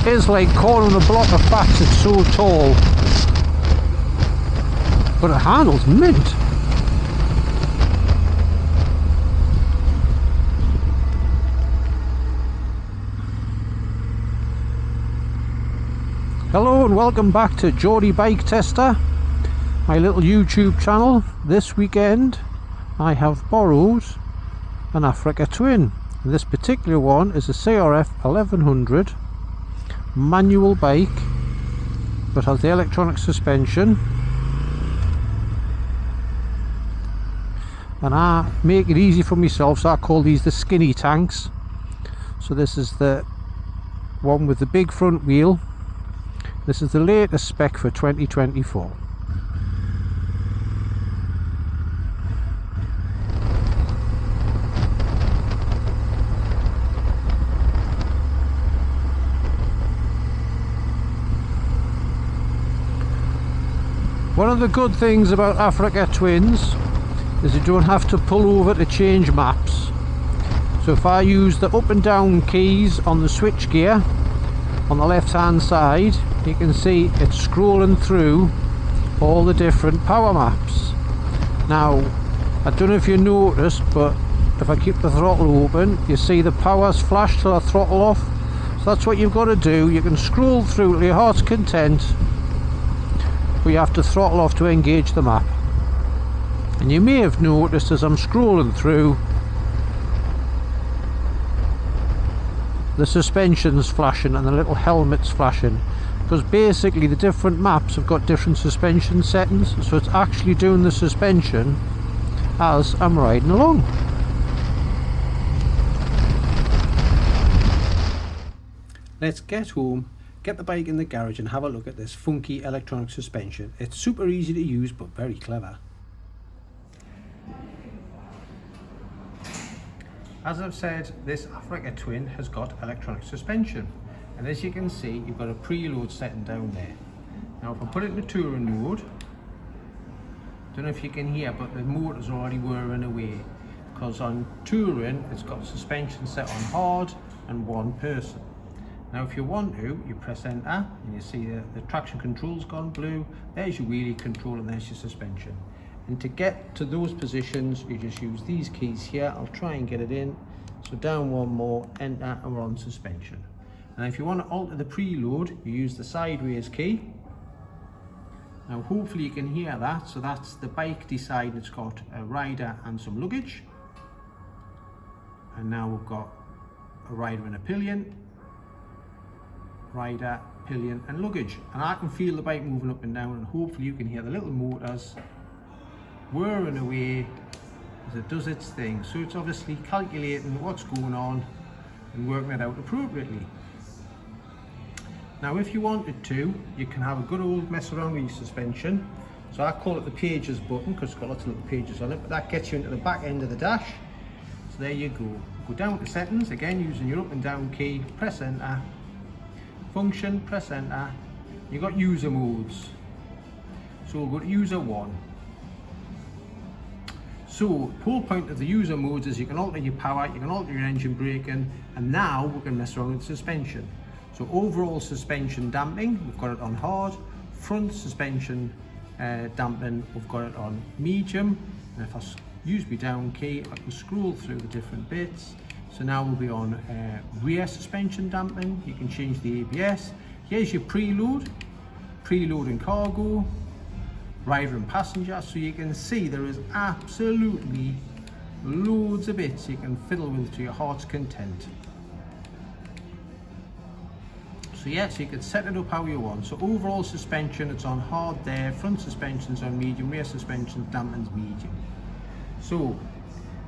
is like corn on a block of flats, it's so tall. But it handles mint. Hello and welcome back to Geordie Bike Tester, my little YouTube channel. This weekend I have borrowed an AfricaTwin. This particular one is a CRF1100 manual bike that has the electronic suspension, and I make it easy for myself, so I call these the skinny tanks. So this is the one with the big front wheel. This is the latest spec for 2024. One of the good things about AfricaTwins is you don't have to pull over to change maps. So if I use the up and down keys on the switch gear on the left hand side, you can see it's scrolling through all the different power maps. Now, I don't know if you noticed, but if I keep the throttle open, you see the power's flashed till I throttle off. So that's what you've got to do. You can scroll through to your heart's content, but you have to throttle off to engage the map. And you may have noticed as I'm scrolling through, the suspension's flashing and the little helmet's flashing, because basically the different maps have got different suspension settings, so it's actually doing the suspension as I'm riding along. Let's get home, get the bike in the garage and have a look at this funky electronic suspension. It's super easy to use but very clever. As I've said, this AfricaTwin has got electronic suspension, and as you can see, you've got a preload setting down there. Now if I put it in the touring mode, don't know if you can hear, but the motor's already whirring away, because on touring it's got suspension set on hard and one person. Now if you want to, you press enter and you see the traction control's gone blue. There's your wheelie control and there's your suspension. And to get to those positions, you just use these keys here. I'll try and get it in. So down one more, enter, and we're on suspension. And if you want to alter the preload, you use the sideways key. Now hopefully you can hear that. So that's the bike deciding it's got a rider and some luggage. And now we've got a rider and a pillion. Rider, pillion and luggage. And I can feel the bike moving up and down, and hopefully you can hear the little motors whirring away as it does its thing. So it's obviously calculating what's going on and working it out appropriately. Now if you wanted to, you can have a good old mess around with your suspension. So I call it the pages button because it's got lots of little pages on it, but that gets you into the back end of the dash. So there you go. Go down to settings, again using your up and down key, press enter, function, press enter. You've got user modes. So we'll go to user 1. So the whole point of the user modes is you can alter your power, you can alter your engine braking, and now we're going to mess around with suspension. So overall suspension damping, we've got it on hard. Front suspension damping, we've got it on medium. And if I use my down key, I can scroll through the different bits. So now we'll be on rear suspension damping. You can change the ABS. Here's your preload, preload and cargo, rider and passenger. So you can see there is absolutely loads of bits you can fiddle with to your heart's content. So yes, you can set it up how you want. So overall suspension, it's on hard there, front suspension's on medium, rear suspension damping's medium. So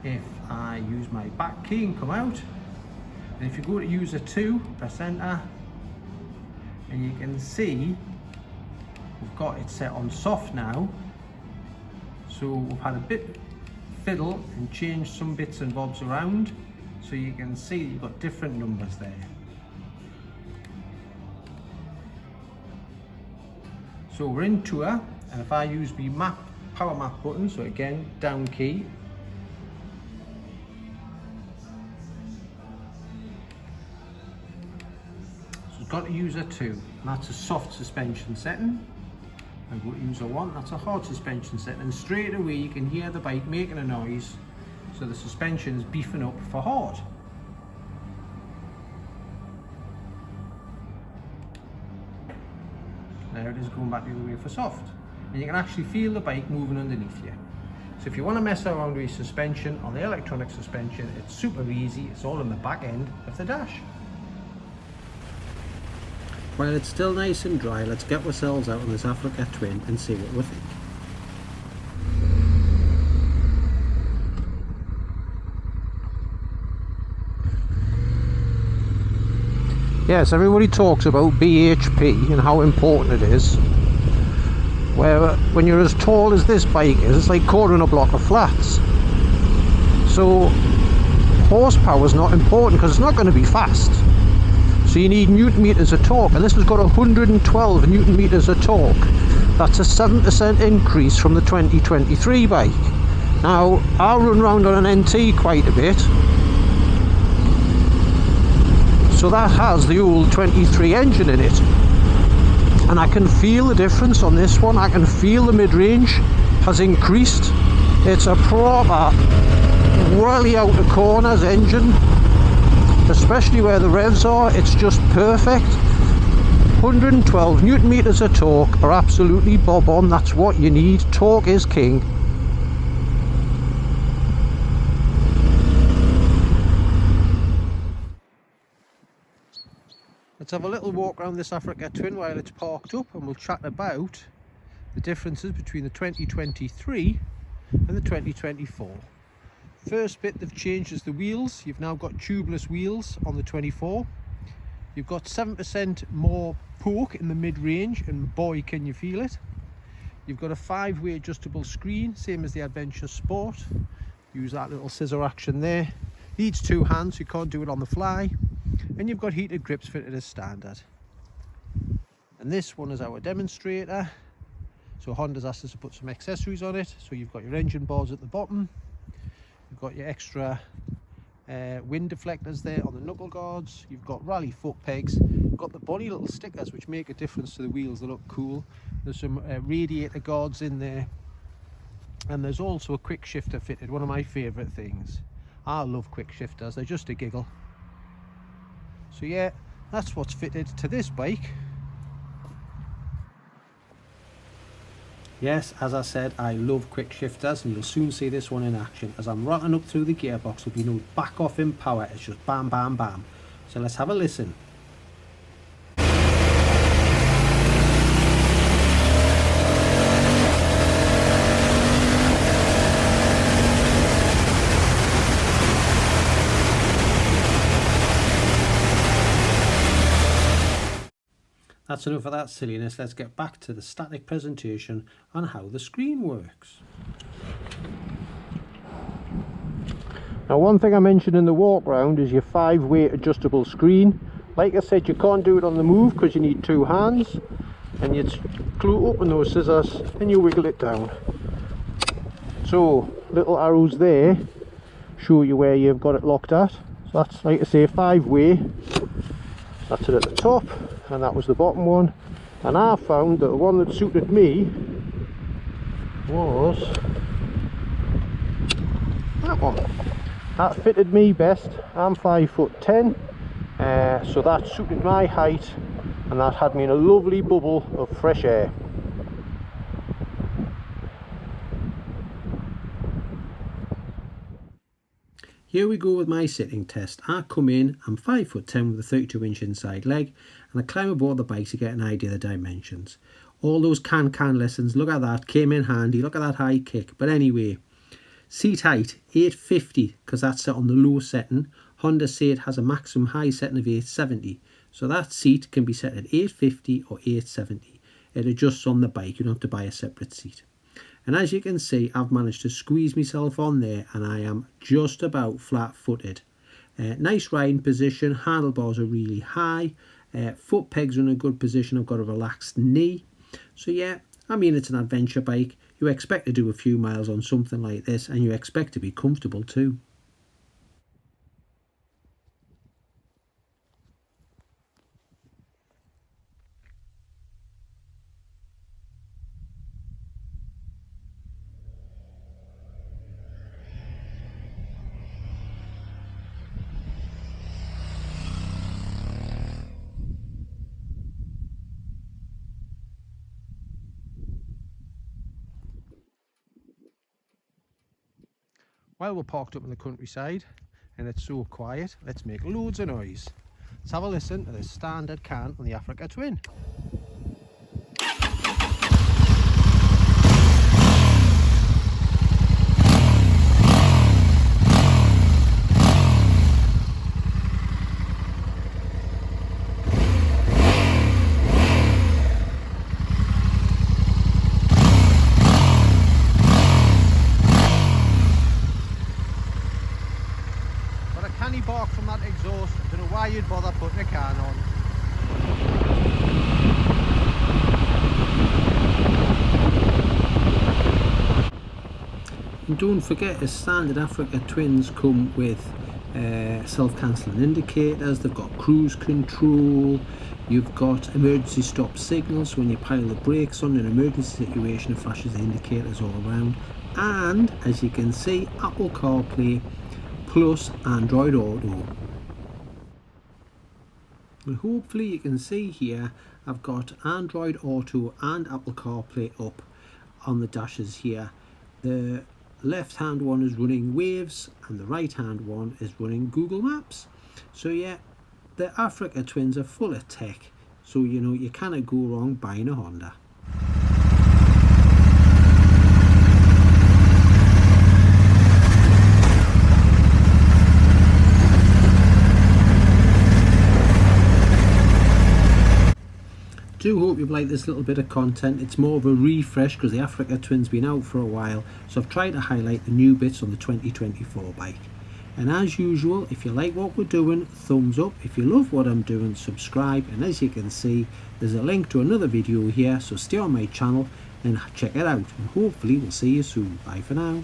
if I use my back key and come out, and if you go to user 2, press enter, and you can see we've got it set on soft now. So we've had a bit fiddle and changed some bits and bobs around, so you can see you've got different numbers there. So we're in tour, and if I use the power map button, so again down key, so you've got to use a 2, and that's a soft suspension setting. And go to use a 1, that's a hard suspension setting, and straight away you can hear the bike making a noise, so the suspension is beefing up for hard. There it is going back the other way for soft, and you can actually feel the bike moving underneath you. So if you want to mess around with your suspension or the electronic suspension, it's super easy. It's all in the back end of the dash. While it's still nice and dry, let's get ourselves out on this AfricaTwin and see what we think. Yes, everybody talks about BHP and how important it is. Where when you're as tall as this bike is, it's like quartering a block of flats. So horsepower is not important because it's not going to be fast. So you need newton meters of torque, and this has got 112 newton meters of torque. That's a 7% increase from the 2023 bike. Now I run around on an NT quite a bit, so that has the old 23 engine in it, and I can feel the difference on this one. I can feel the mid-range has increased. It's a proper really out of corners engine, especially where the revs are. It's just perfect. 112 newton meters of torque are absolutely bob on. That's what you need. Torque is king. Let's have a little walk around this AfricaTwin while it's parked up, and we'll chat about the differences between the 2023 and the 2024. First bit they've changed is the wheels. You've now got tubeless wheels on the 24. You've got 7% more poke in the mid-range, and boy can you feel it. You've got a 5-way adjustable screen, same as the Adventure Sport. Use that little scissor action there. Needs 2 hands, you can't do it on the fly. And you've got heated grips fitted as standard. And this one is our demonstrator. So Honda's asked us to put some accessories on it. So you've got your engine bars at the bottom. You've got your extra wind deflectors there on the knuckle guards. You've got rally foot pegs. You've got the bonny little stickers which make a difference to the wheels. They look cool. There's some radiator guards in there. And there's also a quick shifter fitted, one of my favourite things. I love quick shifters, they're just a giggle. So yeah, that's what's fitted to this bike. Yes, as I said, I love quick shifters, and you'll soon see this one in action. As I'm rocking up through the gearbox, there'll be no back off in power, it's just bam bam bam. So let's have a listen. That's enough of that silliness. Let's get back to the static presentation on how the screen works. Now, one thing I mentioned in the walk round is your 5-way adjustable screen. Like I said, you can't do it on the move because you need 2 hands, and you open those scissors and you wiggle it down. So little arrows there show you where you've got it locked at. So that's, like I say, 5-way. That's it at the top, and that was the bottom one. And I found that the one that suited me was that one. That fitted me best. I'm 5'10", so that suited my height, and that had me in a lovely bubble of fresh air. Here we go with my sitting test. I come in, I'm 5'10" with a 32-inch inside leg, and I climb aboard the bike to get an idea of the dimensions. All those can lessons, look at that, came in handy, look at that high kick. But anyway, seat height 850, because that's set on the low setting. Honda say it has a maximum high setting of 870, so that seat can be set at 850 or 870. It adjusts on the bike, you don't have to buy a separate seat. And as you can see, I've managed to squeeze myself on there, and I am just about flat-footed. Nice riding position, handlebars are really high, foot pegs are in a good position, I've got a relaxed knee. So yeah, I mean, it's an adventure bike. You expect to do a few miles on something like this, and you expect to be comfortable too. While we're parked up in the countryside and it's so quiet, let's make loads of noise. Let's have a listen to the standard can on the AfricaTwin. Canny bark from that exhaust. I don't know why you'd bother putting a can on. And don't forget, as standard AfricaTwins come with self-cancelling indicators. They've got cruise control, you've got emergency stop signals. When you pile the brakes on in an emergency situation, it flashes the indicators all around. And as you can see, Apple CarPlay plus Android Auto. And hopefully you can see here I've got Android Auto and Apple CarPlay up on the dashes here. The left hand one is running Waves and the right hand one is running Google Maps. So yeah, the AfricaTwins are full of tech, so you know you cannot go wrong buying a Honda. Do hope you've liked this little bit of content. It's more of a refresh because the AfricaTwin's been out for a while, so I've tried to highlight the new bits on the 2024 bike. And as usual, if you like what we're doing, thumbs up. If you love what I'm doing, subscribe. And as you can see, there's a link to another video here, so stay on my channel and check it out. And hopefully we'll see you soon. Bye for now.